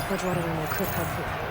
Bridgewater Rainbow could help you.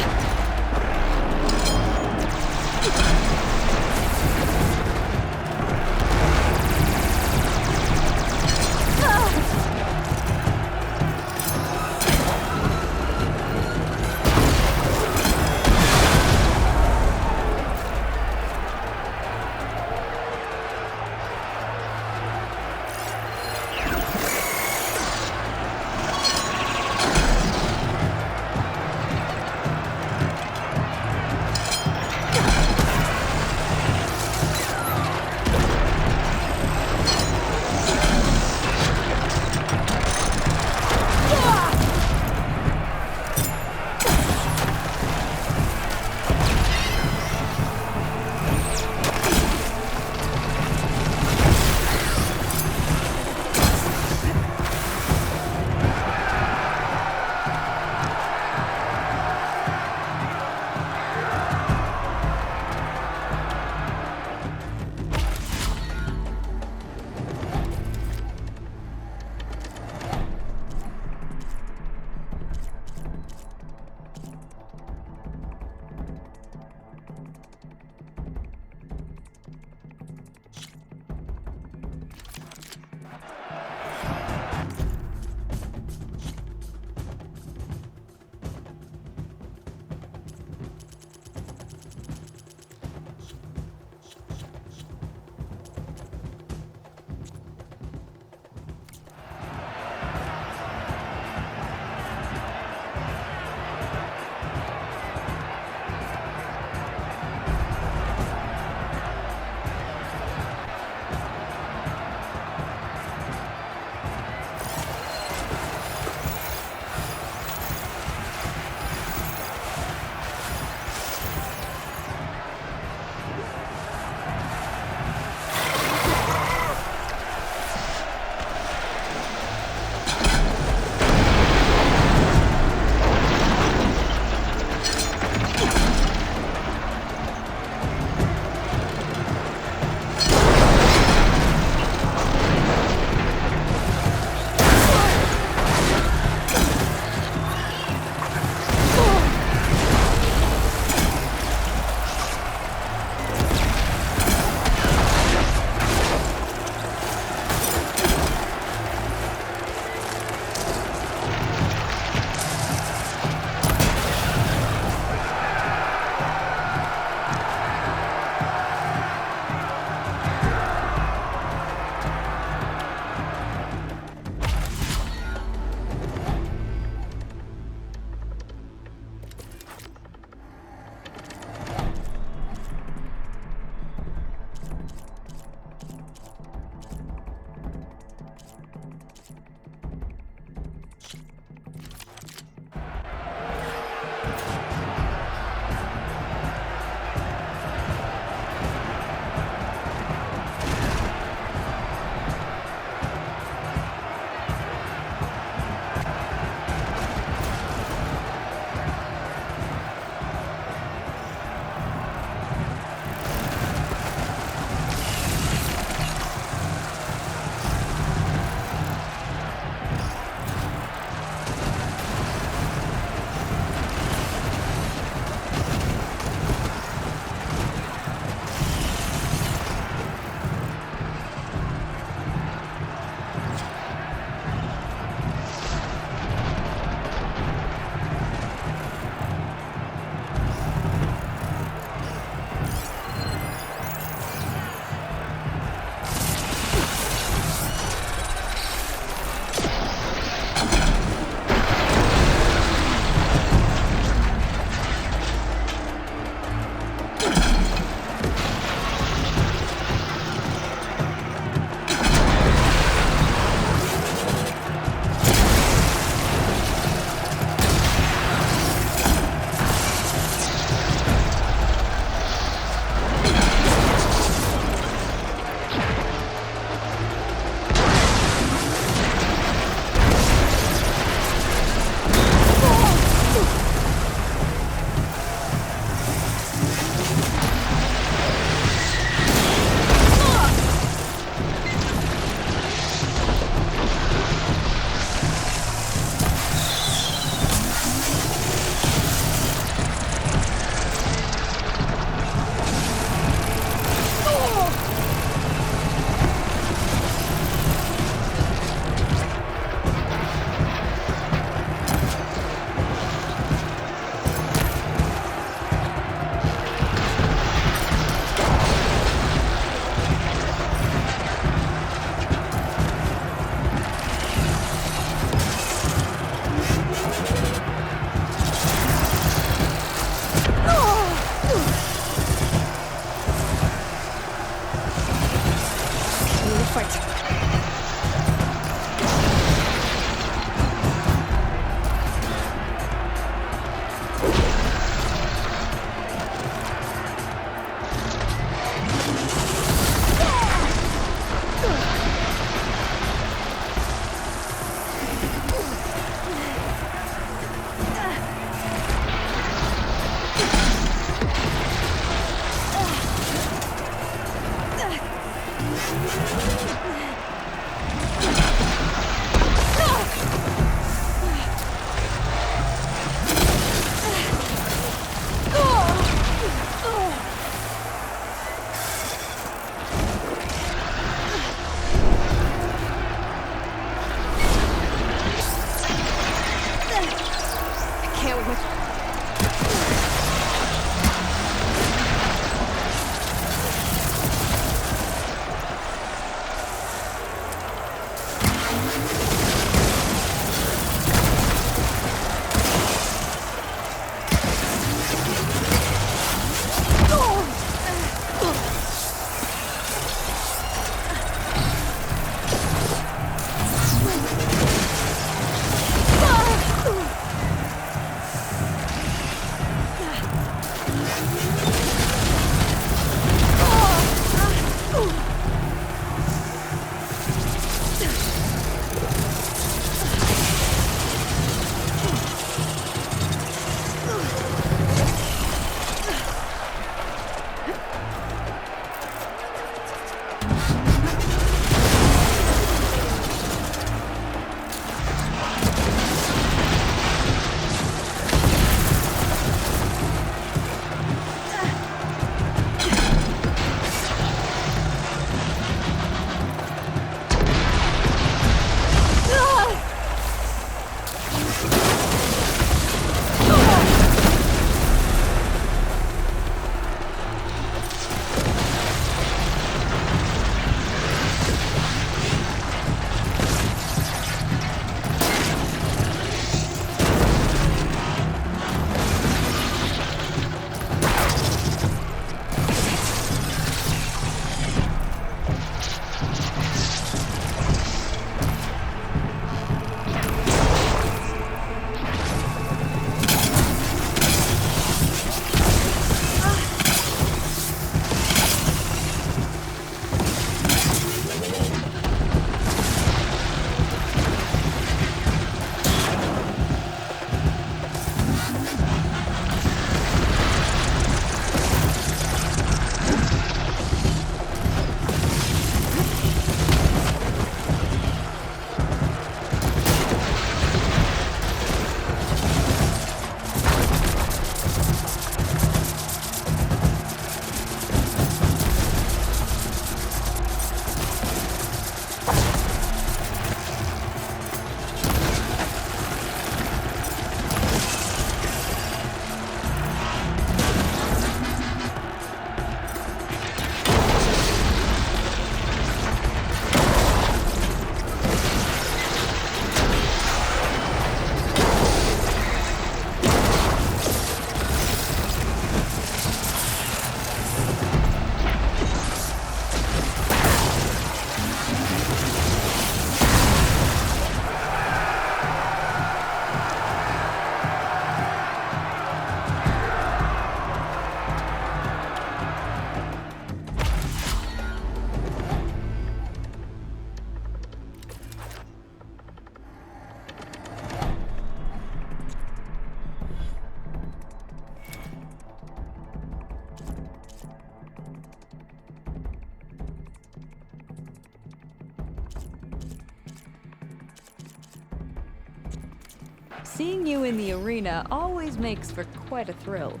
Seeing you in the arena always makes for quite a thrill.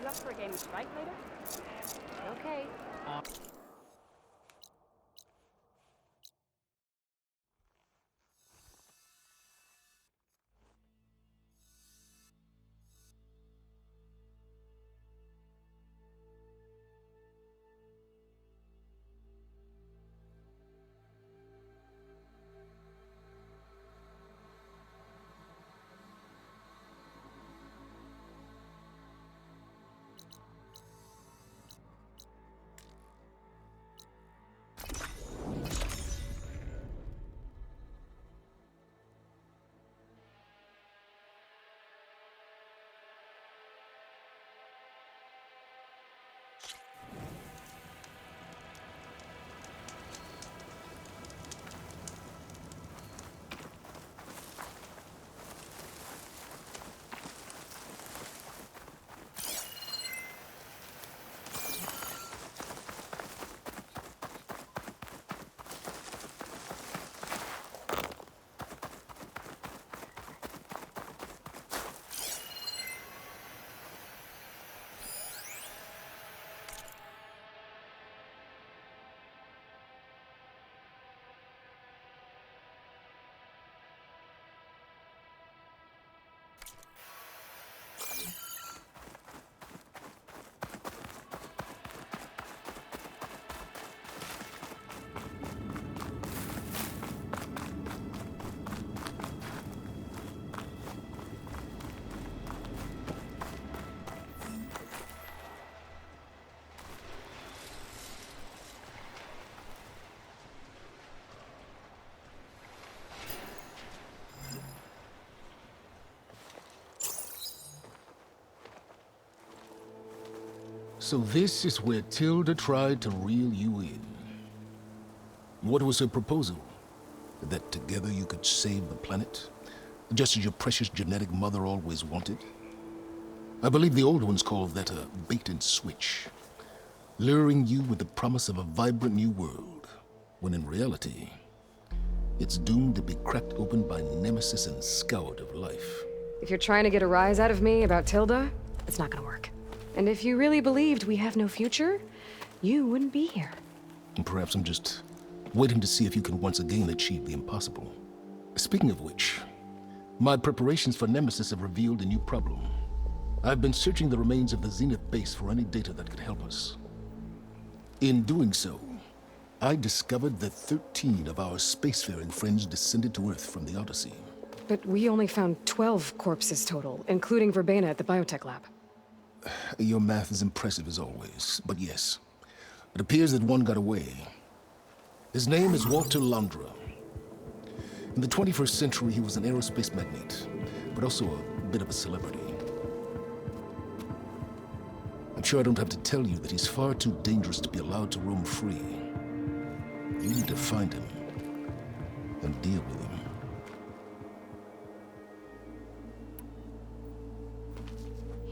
You up for a game of Strike later? Okay. So this is where Tilda tried to reel you in. What was her proposal? That together you could save the planet? Just as your precious genetic mother always wanted? I believe the old ones call that a bait and switch. Luring you with the promise of a vibrant new world, when in reality, it's doomed to be cracked open by Nemesis and scoured of life. If you're trying to get a rise out of me about Tilda, it's not gonna work. And if you really believed we have no future, you wouldn't be here. And perhaps I'm just waiting to see if you can once again achieve the impossible. Speaking of which, my preparations for Nemesis have revealed a new problem. I've been searching the remains of the Zenith base for any data that could help us. In doing so, I discovered that 13 of our spacefaring friends descended to Earth from the Odyssey. But we only found 12 corpses total, including Verbena at the biotech lab. Your math is impressive as always, but yes, it appears that one got away. His name is Walter Londra. In the 21st century, he was an aerospace magnate, but also a bit of a celebrity. I'm sure I don't have to tell you that he's far too dangerous to be allowed to roam free. You need to find him and deal with him.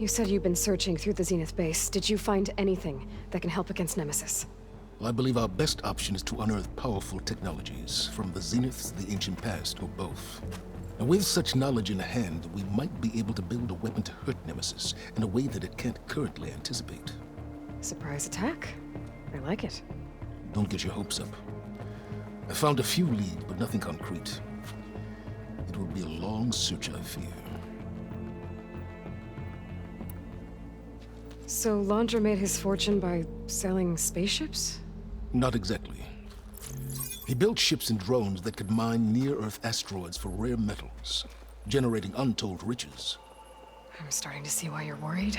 You said you've been searching through the Zenith base. Did you find anything that can help against Nemesis? Well, I believe our best option is to unearth powerful technologies, from the Zeniths, the ancient past, or both. And with such knowledge in hand, we might be able to build a weapon to hurt Nemesis in a way that it can't currently anticipate. Surprise attack? I like it. Don't get your hopes up. I found a few leads, but nothing concrete. It will be a long search, I fear. So Londra made his fortune by selling spaceships? Not exactly. He built ships and drones that could mine near-Earth asteroids for rare metals, generating untold riches. I'm starting to see why you're worried.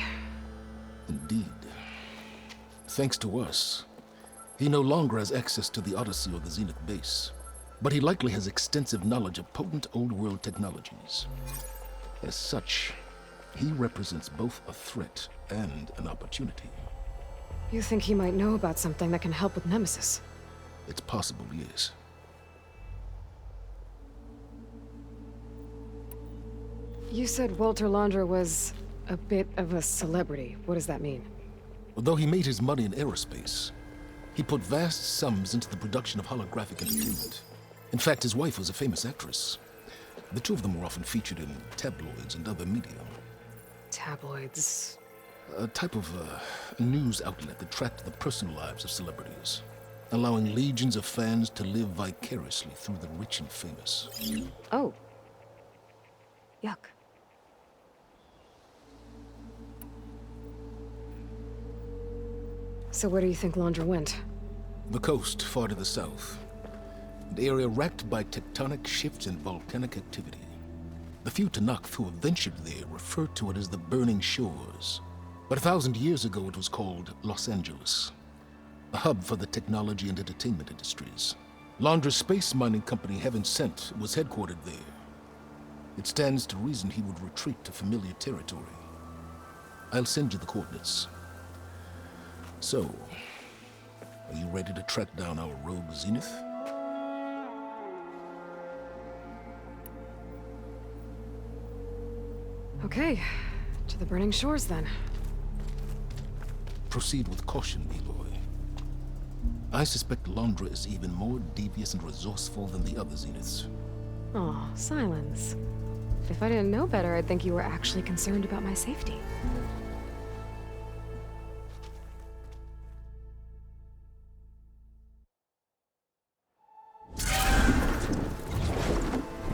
Indeed. Thanks to us, he no longer has access to the Odyssey or the Zenith base, but he likely has extensive knowledge of potent old-world technologies. As such, he represents both a threat and an opportunity. You think he might know about something that can help with Nemesis? It's possible, yes. You said Walter Londra was a bit of a celebrity. What does that mean? Although he made his money in aerospace, He put vast sums into the production of holographic entertainment. In fact, his wife was a famous actress. The two of them were often featured in tabloids and other media. Tabloids. A type of news outlet that tracked the personal lives of celebrities, allowing legions of fans to live vicariously through the rich and famous. Oh. Yuck. So where do you think Londra went? The coast, far to the south. An area racked by tectonic shifts and volcanic activity. The few Tenakth who have ventured there refer to it as the Burning Shores. But 1,000 years ago it was called Los Angeles, a hub for the technology and entertainment industries. Londra's space mining company, Heaven Sent, was headquartered there. It stands to reason he would retreat to familiar territory. I'll send you the coordinates. So, are you ready to track down our rogue Zenith? Okay, to the Burning Shores then. Proceed with caution, B-boy. I suspect Londra is even more devious and resourceful than the other Zeniths. Aw, Silence. If I didn't know better, I'd think you were actually concerned about my safety.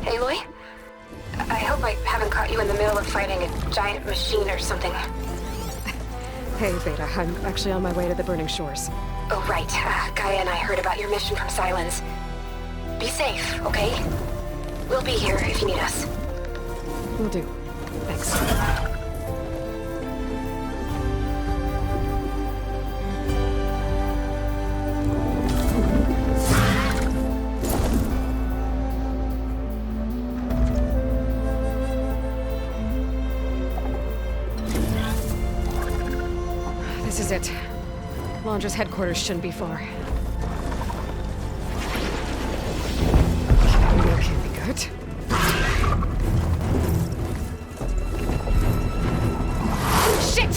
Aloy? I hope I haven't caught you in the middle of fighting a giant machine or something. Hey, Beta, I'm actually on my way to the Burning Shores. Oh, right. Gaia and I heard about your mission from Silence. Be safe, okay? We'll be here if you need us. Will do. Thanks. This is it. Londra's headquarters shouldn't be far. That can't be good. Shit!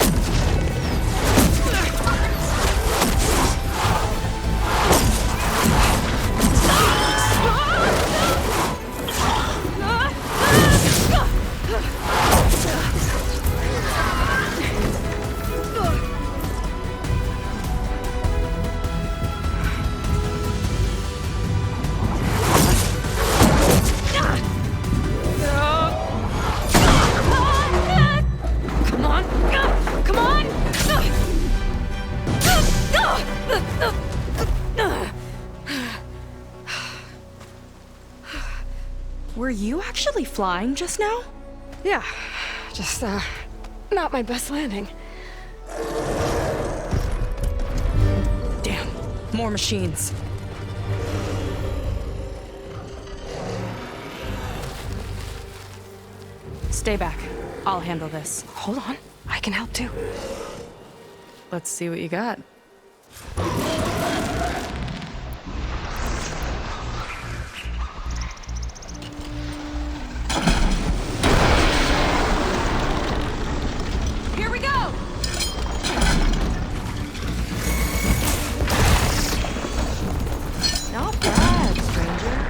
Were you actually flying just now? Yeah, just, not my best landing. Damn, more machines. Stay back. I'll handle this. Hold on, I can help too. Let's see what you got. Here we go! Not bad, stranger.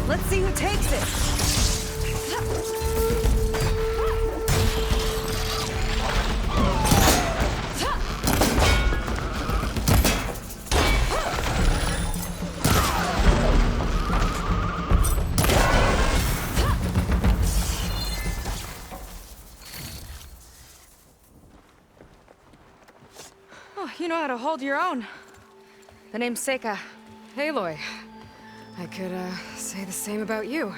Let's see who takes it. Oh, you know how to hold your own. The name's Seika. Aloy, I could, say the same about you.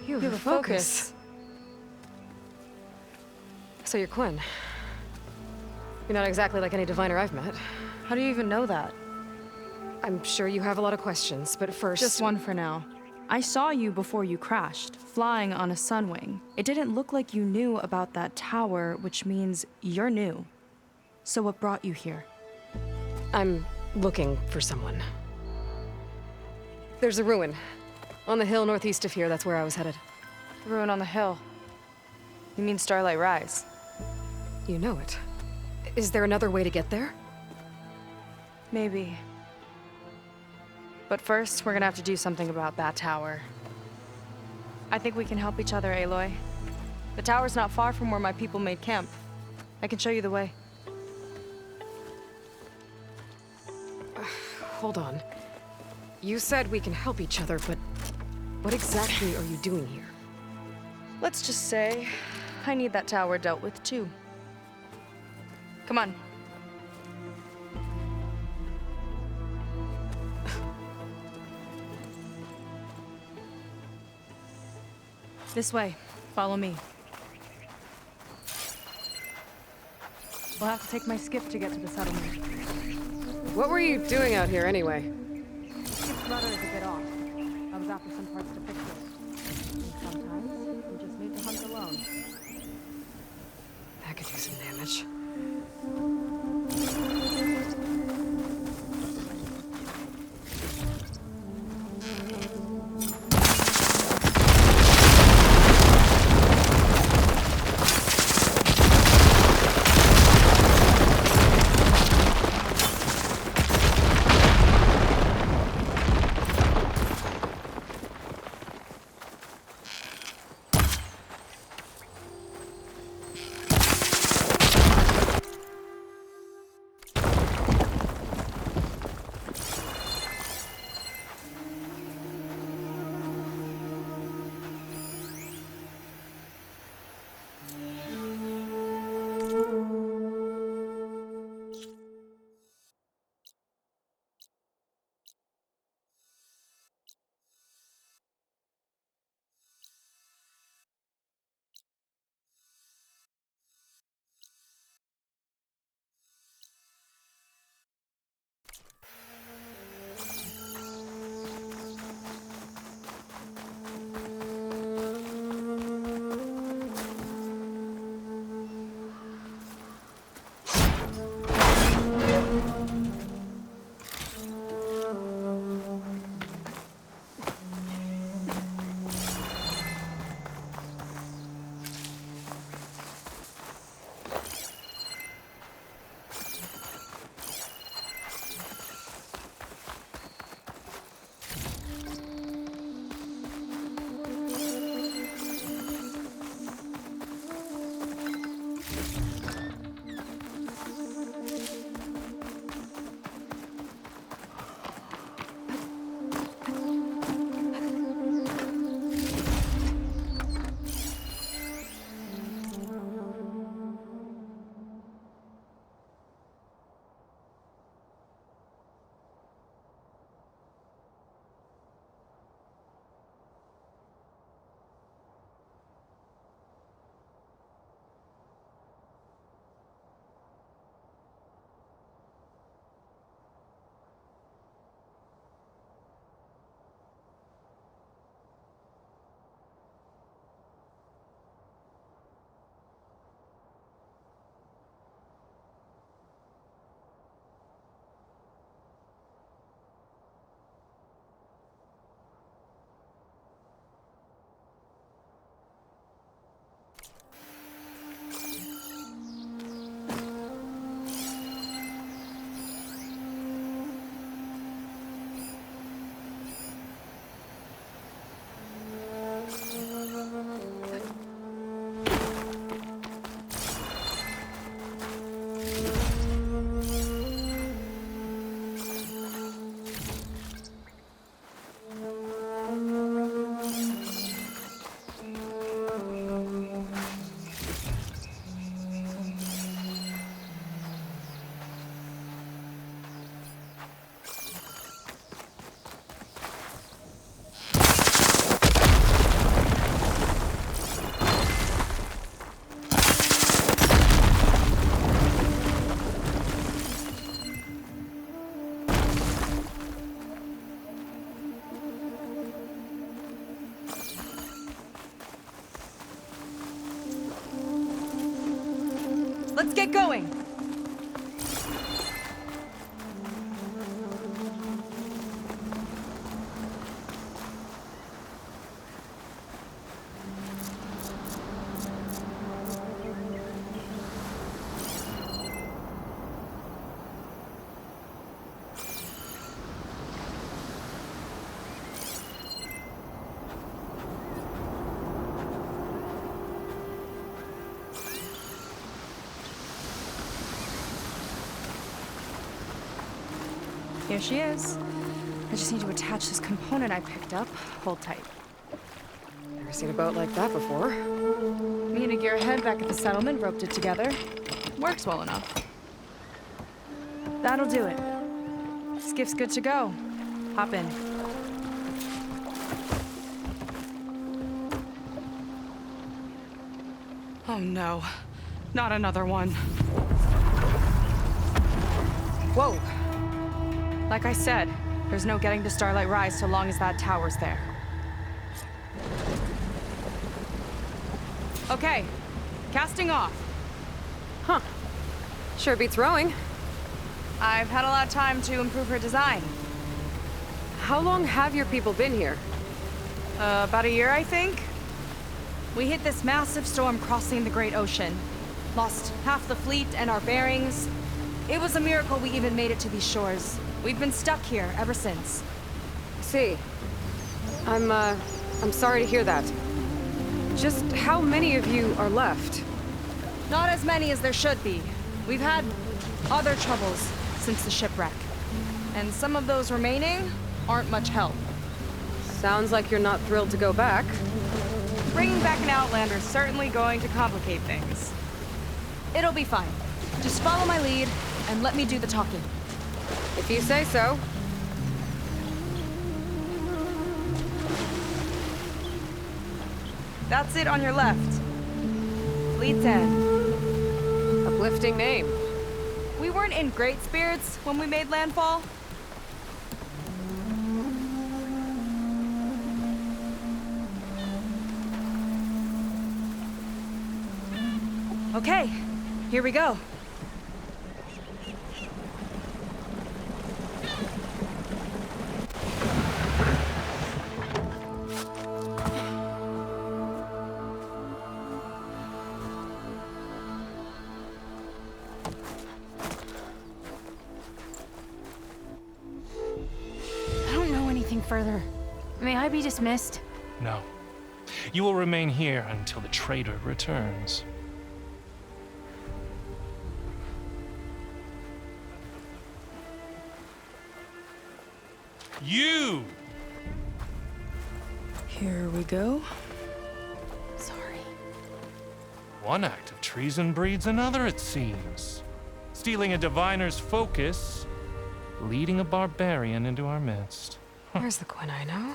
You have a focus. So you're Quinn. You're not exactly like any diviner I've met. How do you even know that? I'm sure you have a lot of questions, but first... Just one for now. I saw you before you crashed, flying on a sunwing. It didn't look like you knew about that tower, which means you're new. So what brought you here? I'm looking for someone. There's a ruin. On the hill northeast of here, that's where I was headed. The ruin on the hill. You mean Starlight Rise? You know it. Is there another way to get there? Maybe. But first, we're gonna have to do something about that tower. I think we can help each other, Aloy. The tower's not far from where my people made camp. I can show you the way. Hold on. You said we can help each other, but what exactly are you doing here? Let's just say, I need that tower dealt with too. Come on. This way. Follow me. We'll have to take my skiff to get to the settlement. What were you doing out here anyway? Skip's rudder is a bit off. I was after some parts to fix it. And sometimes you just need to hunt alone. That could do some damage. Let's get going! Here she is. I just need to attach this component I picked up. Hold tight. Never seen a boat like that before. Me and a gearhead back at the settlement roped it together. Works well enough. That'll do it. Skiff's good to go. Hop in. Oh no. Not another one. Whoa. Like I said, there's no getting to Starlight Rise so long as that tower's there. Okay, casting off. Huh. Sure beats rowing. I've had a lot of time to improve her design. How long have your people been here? About a year, I think. We hit this massive storm crossing the Great Ocean. Lost half the fleet and our bearings. It was a miracle we even made it to these shores. We've been stuck here ever since. See. I'm sorry to hear that. Just how many of you are left? Not as many as there should be. We've had other troubles since the shipwreck. And some of those remaining aren't much help. Sounds like you're not thrilled to go back. Bringing back an Outlander is certainly going to complicate things. It'll be fine. Just follow my lead and let me do the talking. If you say so. That's it on your left. Fleet's End. Uplifting name. We weren't in great spirits when we made landfall. Okay, here we go. I don't know anything further. May I be dismissed? No. You will remain here until the traitor returns. You! Here we go. Sorry. One act of treason breeds another, it seems. Stealing a diviner's focus, leading a barbarian into our midst. Where's the Quinn I know?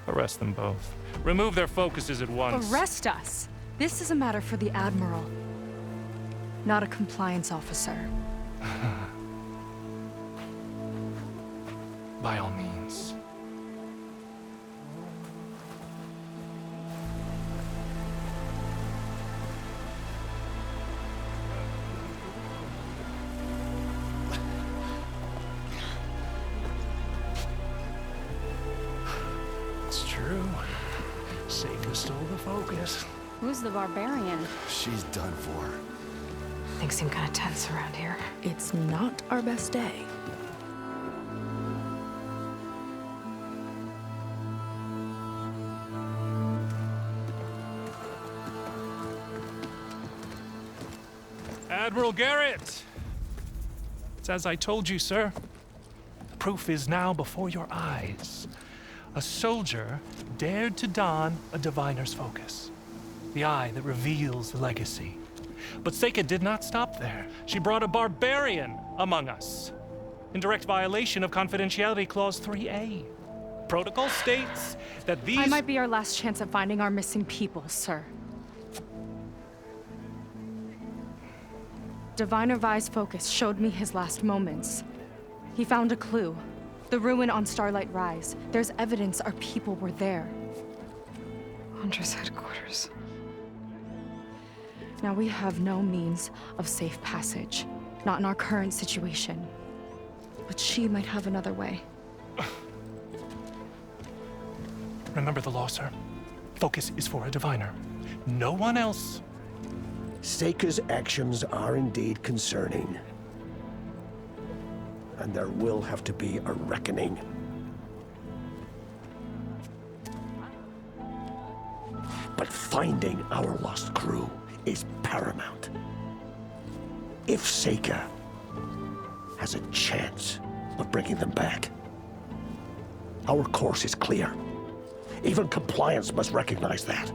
Arrest them both. Remove their focuses at once. Arrest us! This is a matter for the Admiral, not a compliance officer. By all means. It's true. Seika stole the focus. Who's the barbarian? She's done for. Things seem kind of tense around here. It's not our best day. Admiral Garrett! It's as I told you, sir. The proof is now before your eyes. A soldier dared to don a diviner's focus. The eye that reveals the legacy. But Seika did not stop there. She brought a barbarian among us. In direct violation of Confidentiality Clause 3A. Protocol states that these... I might be our last chance at finding our missing people, sir. Diviner Vi's focus showed me his last moments. He found a clue. The ruin on Starlight Rise. There's evidence our people were there. Huntress headquarters. Now, we have no means of safe passage. Not in our current situation. But she might have another way. Remember the law, sir. Focus is for a diviner. No one else. Seika's actions are indeed concerning. And there will have to be a reckoning. But finding our lost crew is paramount. If Seika has a chance of bringing them back, our course is clear. Even compliance must recognize that.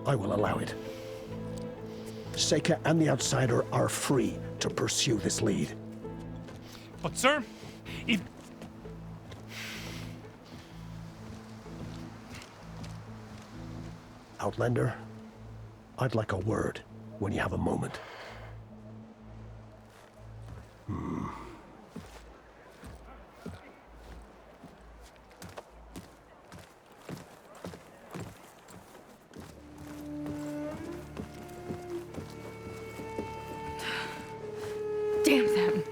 I will allow it. Seika and the Outsider are free to pursue this lead. But, sir, if... Outlander, I'd like a word when you have a moment. Damn them.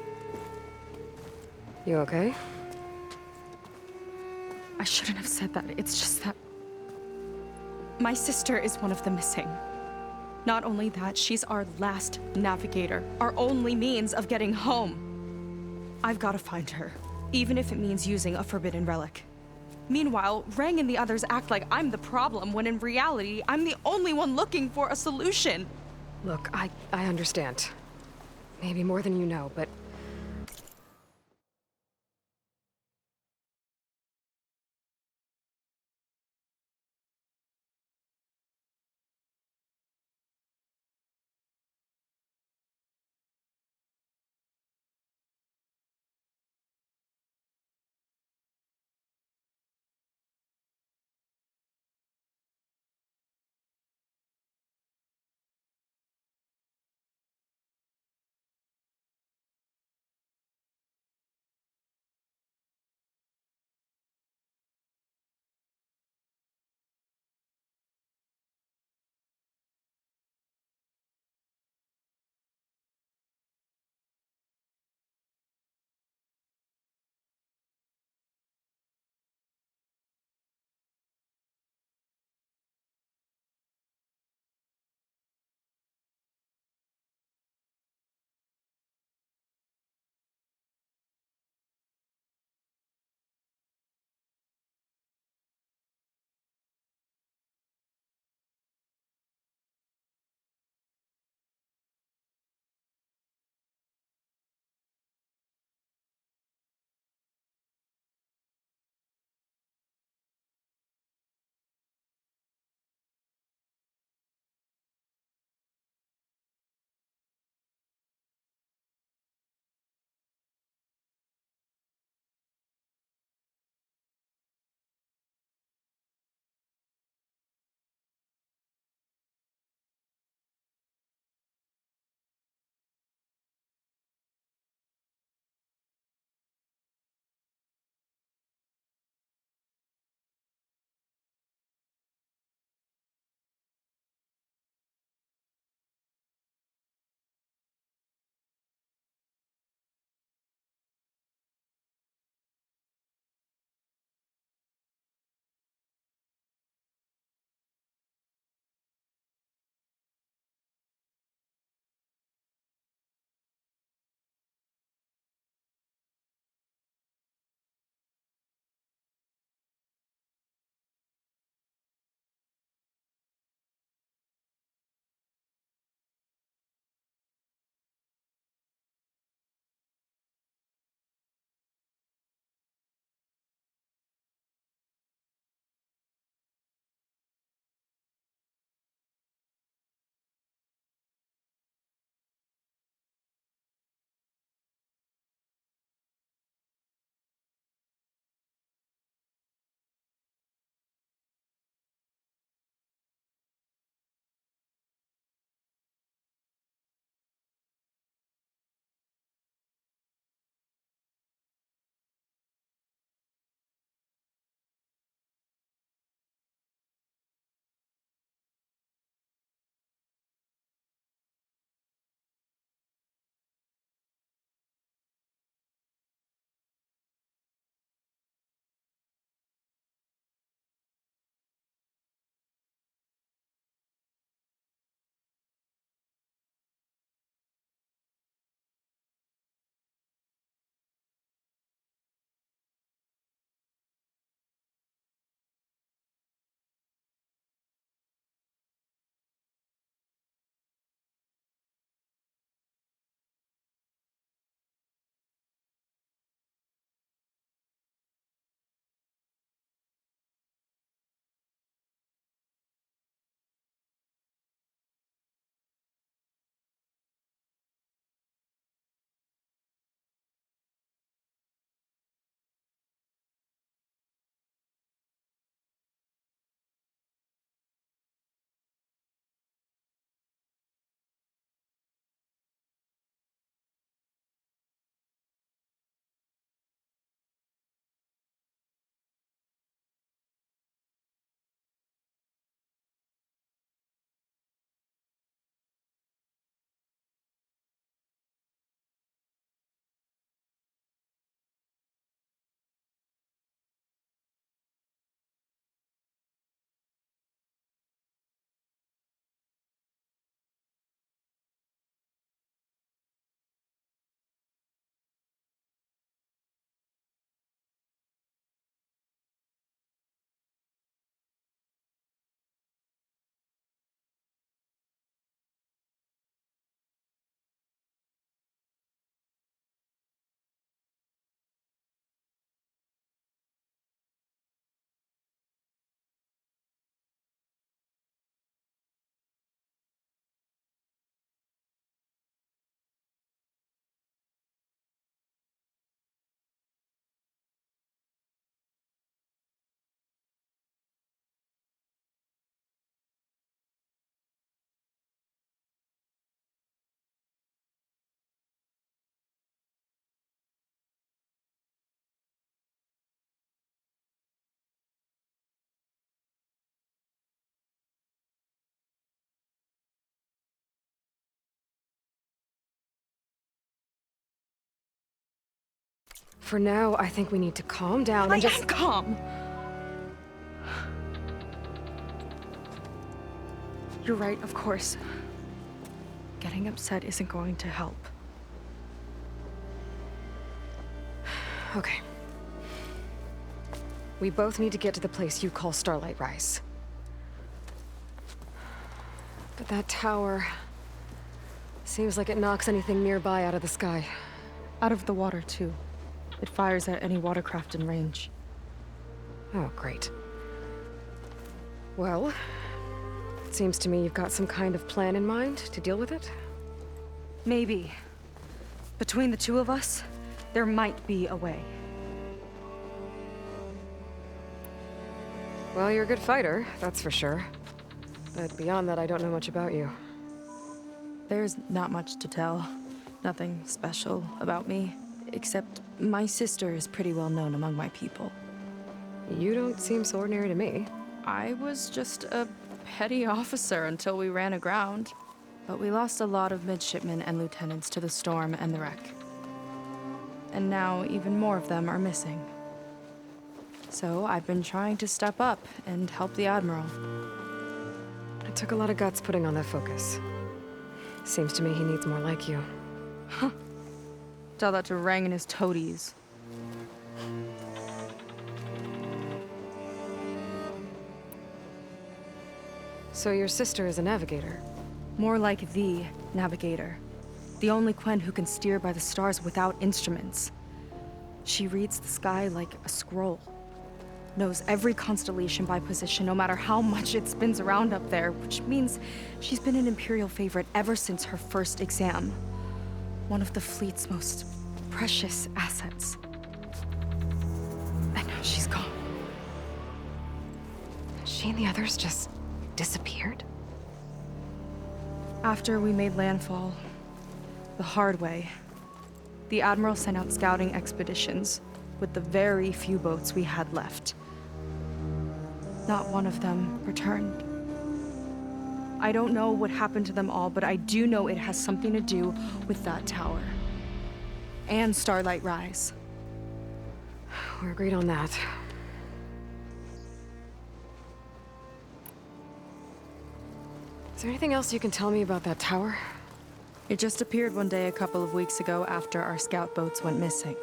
You okay? I shouldn't have said that. It's just that... my sister is one of the missing. Not only that, she's our last navigator, our only means of getting home. I've got to find her, even if it means using a forbidden relic. Meanwhile, Rang and the others act like I'm the problem, when in reality, I'm the only one looking for a solution. Look, I understand. Maybe more than you know, but For now, I think we need to calm down I and just... am calm. You're right, of course. Getting upset isn't going to help. Okay. We both need to get to the place you call Starlight Rise. But that tower... seems like it knocks anything nearby out of the sky. Out of the water, too. It fires at any watercraft in range. Oh, great. Well, it seems to me you've got some kind of plan in mind to deal with it. Maybe. Between the two of us, there might be a way. Well, you're a good fighter, that's for sure. But beyond that, I don't know much about you. There's not much to tell. Nothing special about me. Except my sister is pretty well known among my people. You don't seem so ordinary to me. I was just a petty officer until we ran aground. But we lost a lot of midshipmen and lieutenants to the storm and the wreck. And now even more of them are missing. So I've been trying to step up and help the Admiral. It took a lot of guts putting on that focus. Seems to me he needs more like you. Tell that to Rang and his toadies. So your sister is a navigator? More like the navigator. The only Quen who can steer by the stars without instruments. She reads the sky like a scroll. Knows every constellation by position, no matter how much it spins around up there, which means she's been an Imperial favorite ever since her first exam. One of the fleet's most precious assets. And now she's gone. She and the others just disappeared? After we made landfall, the hard way, the Admiral sent out scouting expeditions with the very few boats we had left. Not one of them returned. I don't know what happened to them all, but I do know it has something to do with that tower. And Starlight Rise. We're agreed on that. Is there anything else you can tell me about that tower? It just appeared one day a couple of weeks ago after our scout boats went missing.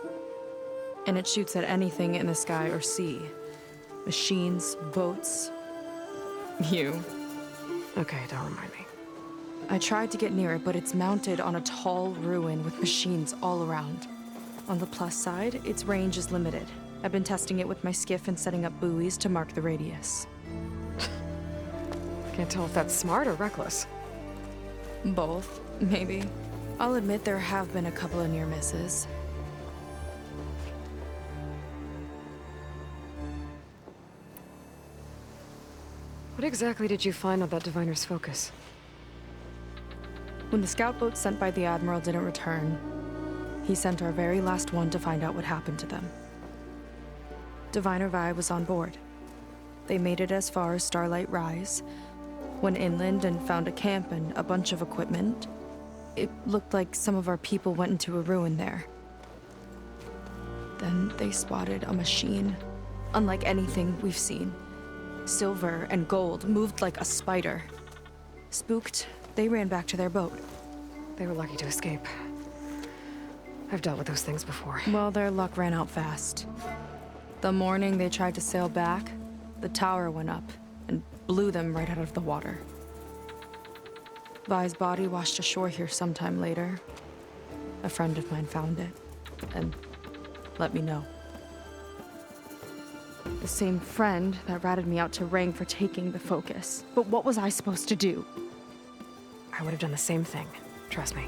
And it shoots at anything in the sky or sea. Machines, boats, you. Okay, don't remind me. I tried to get near it, but it's mounted on a tall ruin with machines all around. On the plus side, its range is limited. I've been testing it with my skiff and setting up buoys to mark the radius. Can't tell if that's smart or reckless. Both, maybe. I'll admit there have been a couple of near misses. What exactly did you find on that Diviner's focus? When the scout boat sent by the Admiral didn't return, he sent our very last one to find out what happened to them. Diviner Vi was on board. They made it as far as Starlight Rise, went inland and found a camp and a bunch of equipment. It looked like some of our people went into a ruin there. Then they spotted a machine, unlike anything we've seen. Silver and gold, moved like a spider. Spooked, they ran back to their boat. They were lucky to escape. I've dealt with those things before. Well, their luck ran out fast. The morning they tried to sail back, the tower went up and blew them right out of the water. Vi's body washed ashore here sometime later. A friend of mine found it and let me know. The same friend that ratted me out to Rang for taking the focus. But what was I supposed to do? I would have done the same thing. Trust me.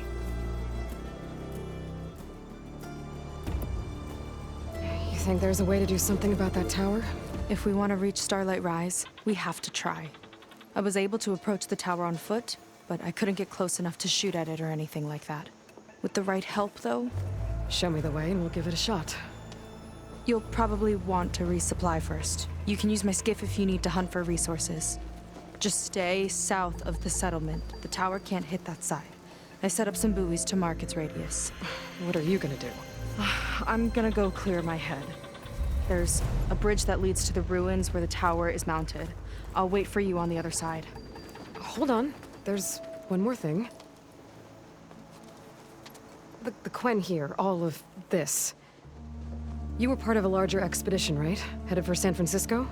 You think there's a way to do something about that tower? If we want to reach Starlight Rise, we have to try. I was able to approach the tower on foot, but I couldn't get close enough to shoot at it or anything like that. With the right help, though, Show me the way and we'll give it a shot. you'll probably want to resupply first. You can use my skiff if you need to hunt for resources. Just stay south of the settlement. The tower can't hit that side. I set up some buoys to mark its radius. What are you gonna do? I'm gonna go clear my head. There's a bridge that leads to the ruins where the tower is mounted. I'll wait for you on the other side. Hold on. There's one more thing. The Quen here, all of this. You were part of a larger expedition, right? Headed for San Francisco?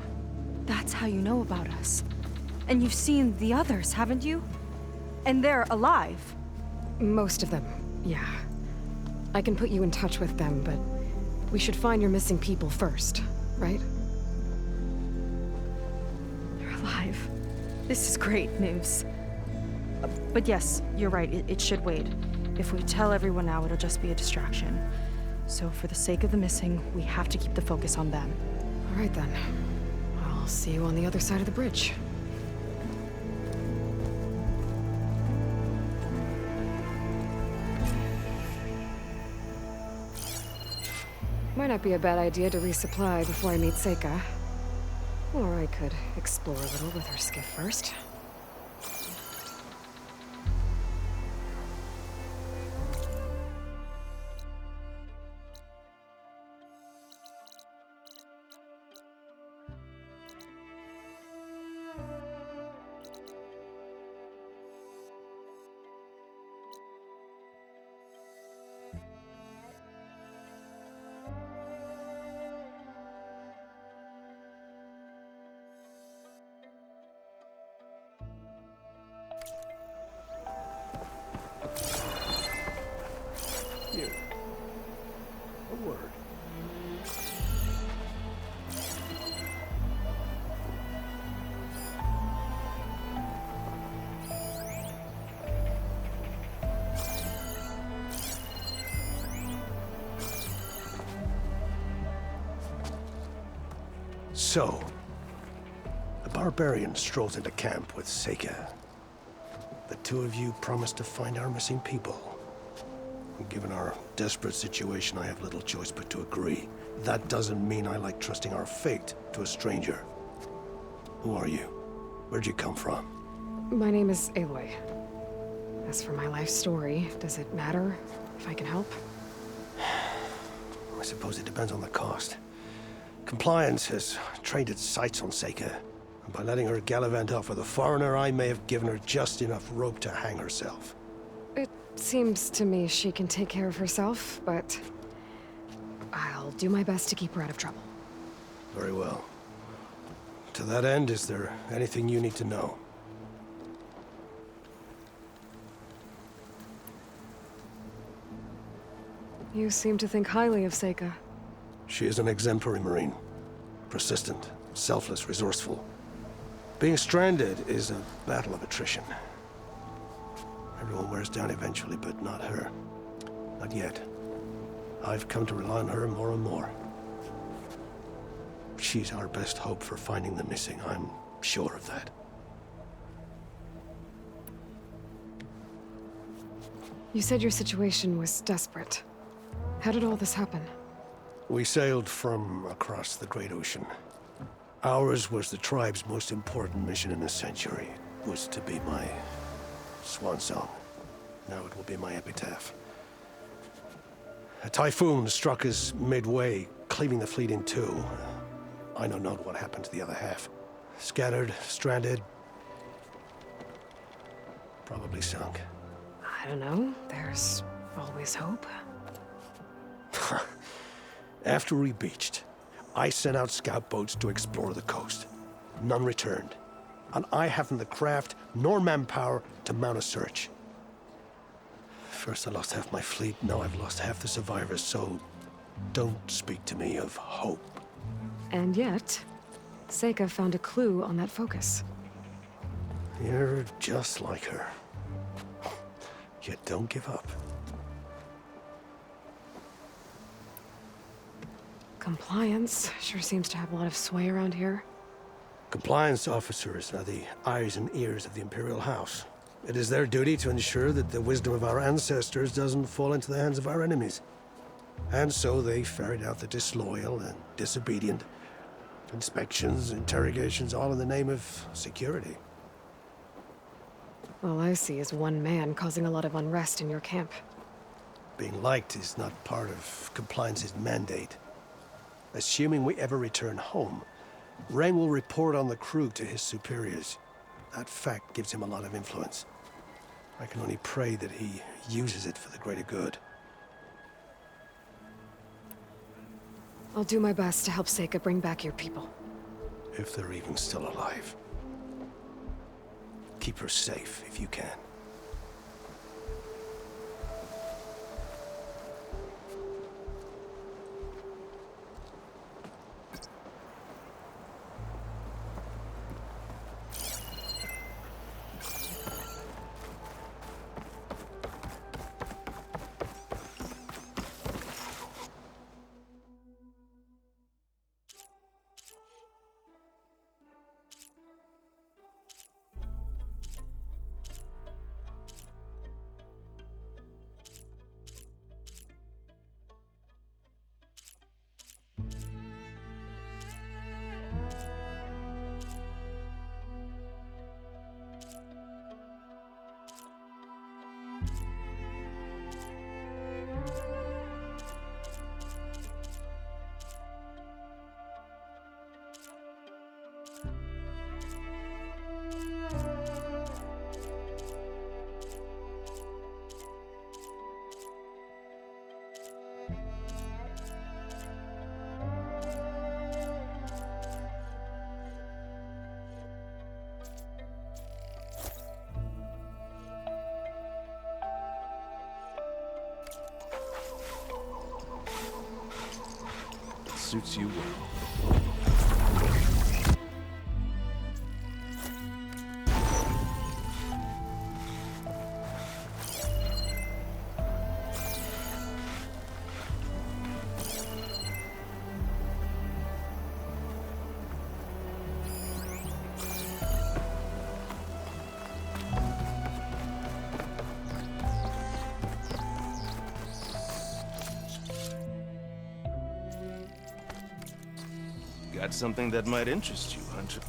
That's how you know about us. And you've seen the others, haven't you? And they're alive. Most of them, yeah. I can put you in touch with them, but we should find your missing people first, right? They're alive. This is great news. But yes, you're right, it should wait. If we tell everyone now, it'll just be a distraction. So for the sake of the missing, we have to keep the focus on them. All right then. I'll see you on the other side of the bridge. Might not be a bad idea to resupply before I meet Seika. Or I could explore a little with her skiff first. Here. A word. So, the barbarian strolls into camp with Seika. The two of you promised to find our missing people. Given our desperate situation, I have little choice but to agree. That doesn't mean I like trusting our fate to a stranger. Who are you? Where'd you come from? My name is Aloy. As for my life story, does it matter if I can help? I suppose it depends on the cost. Compliance has trained its sights on Seika, and by letting her gallivant off with a foreigner, I may have given her just enough rope to hang herself. It seems to me she can take care of herself, but I'll do my best to keep her out of trouble. Very well. To that end, is there anything you need to know? You seem to think highly of Seika. She is an exemplary Marine. Persistent, selfless, resourceful. Being stranded is a battle of attrition. Everyone wears down eventually, but not her. Not yet. I've come to rely on her more and more. She's our best hope for finding the missing, I'm sure of that. You said your situation was desperate. How did all this happen? We sailed from across the Great Ocean. Ours was the tribe's most important mission in a century. It was to be my swan song. Now it will be my epitaph. A typhoon struck us midway, cleaving the fleet in two. I know not what happened to the other half. Scattered, stranded, probably sunk. I don't know. There's always hope. After we beached, I sent out scout boats to explore the coast. None returned. And I haven't the craft nor manpower to mount a search. First I lost half my fleet, now I've lost half the survivors, so don't speak to me of hope. And yet, Seika found a clue on that focus. You're just like her. Yet don't give up. Compliance sure seems to have a lot of sway around here. Compliance officers are the eyes and ears of the Imperial House. It is their duty to ensure that the wisdom of our ancestors doesn't fall into the hands of our enemies. And so they ferret out the disloyal and disobedient. Inspections, interrogations, all in the name of security. All I see is one man causing a lot of unrest in your camp. Being liked is not part of Compliance's mandate. Assuming we ever return home, Rang will report on the crew to his superiors. That fact gives him a lot of influence. I can only pray that he uses it for the greater good. I'll do my best to help Seika bring back your people. If they're even still alive. Keep her safe if you can. Suits you well. Got something that might interest you, Hunter.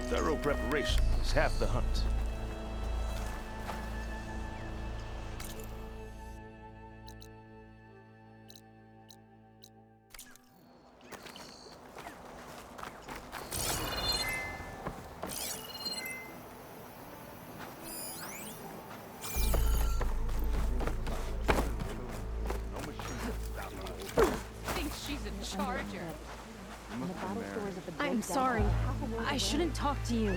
Thorough preparation is half the hunt. Thinks she's a charger. I'm sorry. I shouldn't talk to you.